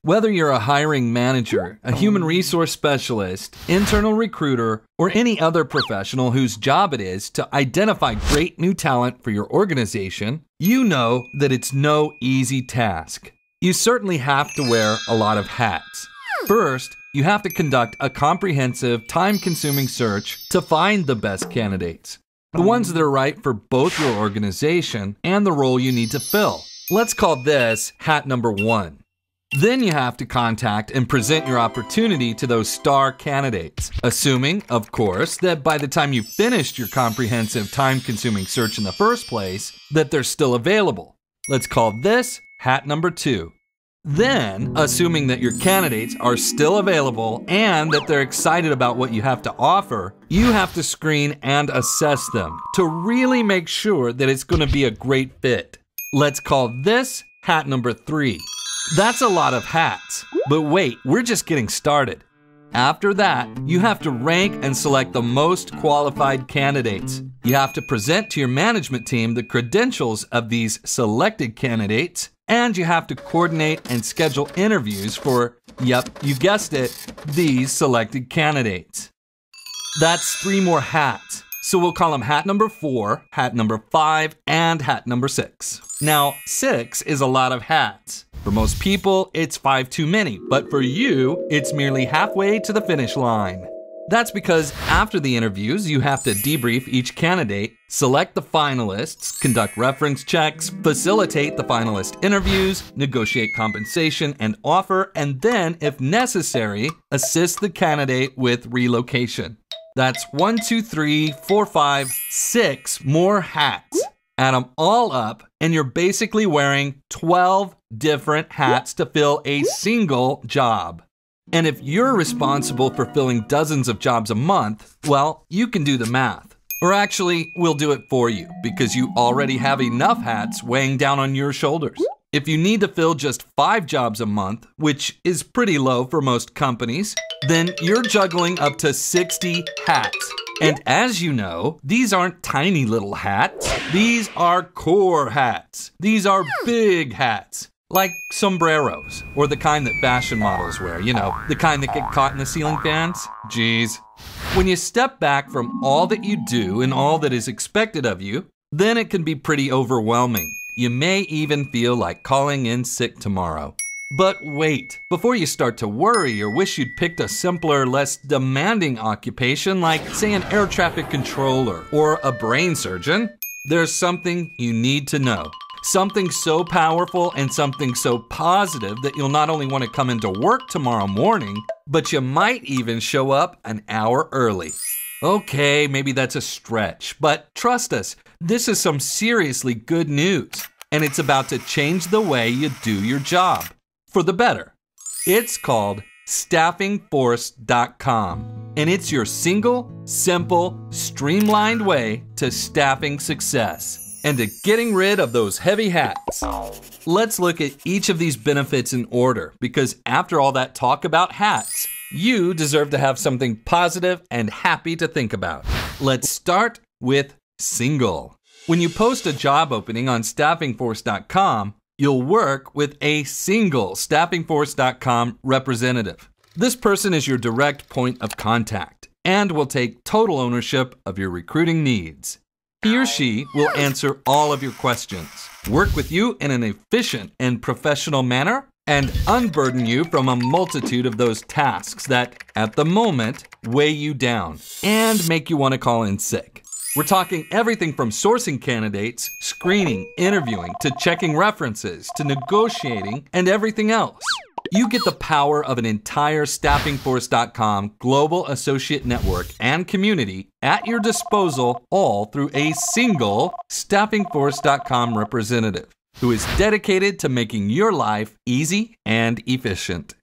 Whether you're a hiring manager, a human resource specialist, internal recruiter, or any other professional whose job it is to identify great new talent for your organization, you know that it's no easy task. You certainly have to wear a lot of hats. First, you have to conduct a comprehensive, time-consuming search to find the best candidates, the ones that are right for both your organization and the role you need to fill. Let's call this hat number 1. Then you have to contact and present your opportunity to those star candidates, assuming, of course, that by the time you finished your comprehensive, time-consuming search in the first place, that they're still available. Let's call this hat number 2. Then, assuming that your candidates are still available and that they're excited about what you have to offer, you have to screen and assess them to really make sure that it's going to be a great fit. Let's call this hat number 3. That's a lot of hats, but wait, we're just getting started. After that, you have to rank and select the most qualified candidates. You have to present to your management team the credentials of these selected candidates, and you have to coordinate and schedule interviews for, yep, you guessed it, these selected candidates. That's 3 more hats. So we'll call them hat number 4, hat number 5, and hat number 6. Now, 6 is a lot of hats. For most people, it's 5 too many, but for you, it's merely halfway to the finish line. That's because after the interviews, you have to debrief each candidate, select the finalists, conduct reference checks, facilitate the finalist interviews, negotiate compensation and offer, and then, if necessary, assist the candidate with relocation. That's 1, 2, 3, 4, 5, 6 more hats. Add them all up, and you're basically wearing 12 different hats to fill a single job. And if you're responsible for filling dozens of jobs a month, well, you can do the math. Or actually, we'll do it for you, because you already have enough hats weighing down on your shoulders. If you need to fill just 5 jobs a month, which is pretty low for most companies, then you're juggling up to 60 hats. And as you know, these aren't tiny little hats. These are core hats. These are big hats, like sombreros, or the kind that fashion models wear, you know, the kind that get caught in the ceiling fans. Jeez. When you step back from all that you do and all that is expected of you, then it can be pretty overwhelming. You may even feel like calling in sick tomorrow. But wait, before you start to worry or wish you'd picked a simpler, less demanding occupation like, say, an air traffic controller or a brain surgeon, there's something you need to know. Something so powerful and something so positive that you'll not only want to come into work tomorrow morning, but you might even show up an hour early. Okay, maybe that's a stretch, but trust us, this is some seriously good news, and it's about to change the way you do your job, for the better. It's called staffingforce.com, and it's your single, simple, streamlined way to staffing success and to getting rid of those heavy hats. Let's look at each of these benefits in order, because after all that talk about hats, you deserve to have something positive and happy to think about. Let's start with single. When you post a job opening on staffingforce.com, you'll work with a single staffingforce.com representative. This person is your direct point of contact and will take total ownership of your recruiting needs. He or she will answer all of your questions, work with you in an efficient and professional manner, and unburden you from a multitude of those tasks that, at the moment, weigh you down and make you want to call in sick. We're talking everything from sourcing candidates, screening, interviewing, to checking references, to negotiating, and everything else. You get the power of an entire staffingforce.com global associate network and community at your disposal, all through a single staffingforce.com representative who is dedicated to making your life easy and efficient.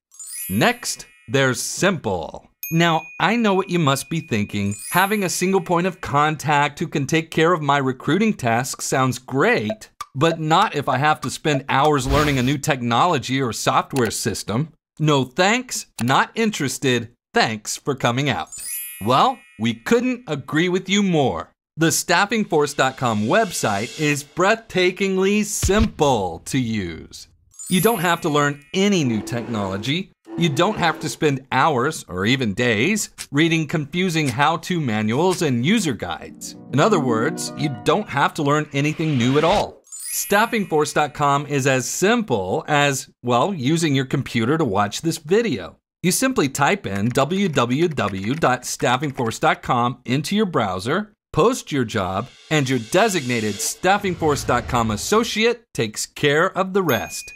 Next, there's simple. Now, I know what you must be thinking. Having a single point of contact who can take care of my recruiting tasks sounds great, but not if I have to spend hours learning a new technology or software system. No thanks, not interested. Thanks for coming out. Well, we couldn't agree with you more. The staffingforce.com website is breathtakingly simple to use. You don't have to learn any new technology. You don't have to spend hours or even days reading confusing how-to manuals and user guides. In other words, you don't have to learn anything new at all. StaffingForce.com is as simple as, well, using your computer to watch this video. You simply type in www.staffingforce.com into your browser, post your job, and your designated StaffingForce.com associate takes care of the rest.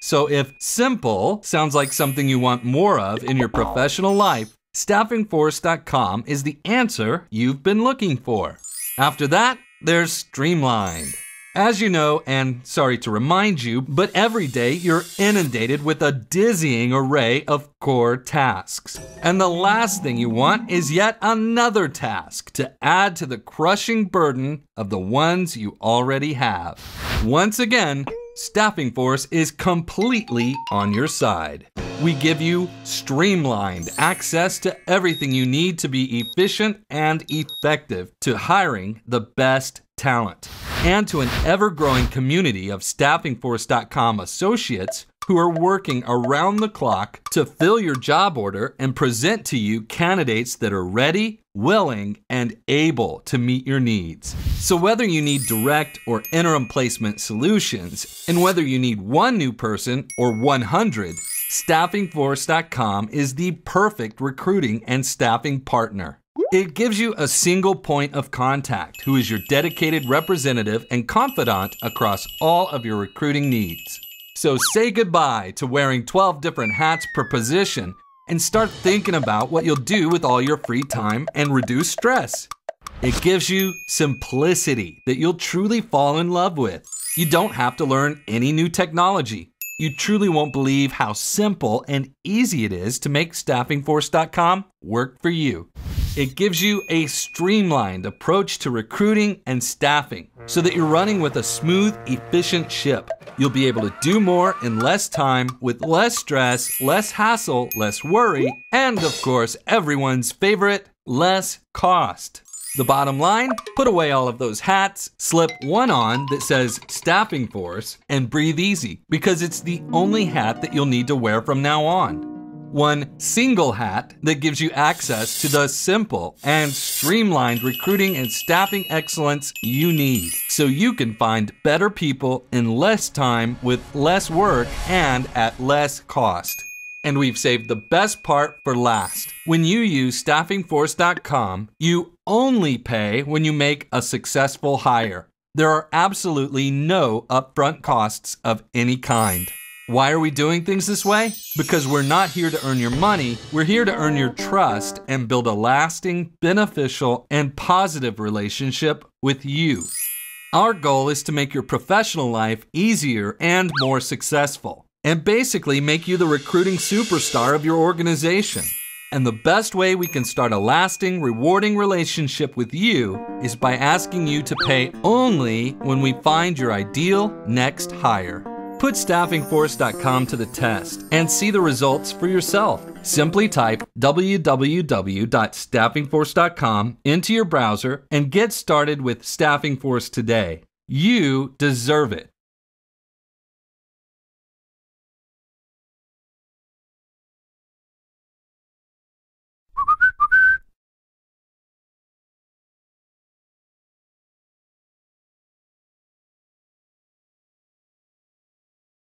So if simple sounds like something you want more of in your professional life, StaffingForce.com is the answer you've been looking for. After that, there's streamlined. As you know, and sorry to remind you, but every day you're inundated with a dizzying array of core tasks. And the last thing you want is yet another task to add to the crushing burden of the ones you already have. Once again, Staffing Force is completely on your side. We give you streamlined access to everything you need to be efficient and effective to hiring the best talent, and to an ever-growing community of StaffingForce.com associates who are working around the clock to fill your job order and present to you candidates that are ready, willing, and able to meet your needs. So whether you need direct or interim placement solutions, and whether you need one new person or 100, StaffingForce.com is the perfect recruiting and staffing partner. It gives you a single point of contact who is your dedicated representative and confidant across all of your recruiting needs. So say goodbye to wearing 12 different hats per position and start thinking about what you'll do with all your free time and reduce stress. It gives you simplicity that you'll truly fall in love with. You don't have to learn any new technology. You truly won't believe how simple and easy it is to make StaffingForce.com work for you. It gives you a streamlined approach to recruiting and staffing so that you're running with a smooth, efficient ship. You'll be able to do more in less time with less stress, less hassle, less worry, and of course, everyone's favorite, less cost. The bottom line, put away all of those hats, slip one on that says Staffing Force, and breathe easy, because it's the only hat that you'll need to wear from now on. One single hat that gives you access to the simple and streamlined recruiting and staffing excellence you need, so you can find better people in less time with less work and at less cost. And we've saved the best part for last. When you use StaffingForce.com, you only pay when you make a successful hire. There are absolutely no upfront costs of any kind. Why are we doing things this way? Because we're not here to earn your money, we're here to earn your trust and build a lasting, beneficial, and positive relationship with you. Our goal is to make your professional life easier and more successful, and basically make you the recruiting superstar of your organization. And the best way we can start a lasting, rewarding relationship with you is by asking you to pay only when we find your ideal next hire. Put StaffingForce.com to the test and see the results for yourself. Simply type www.staffingforce.com into your browser and get started with Staffing Force today. You deserve it.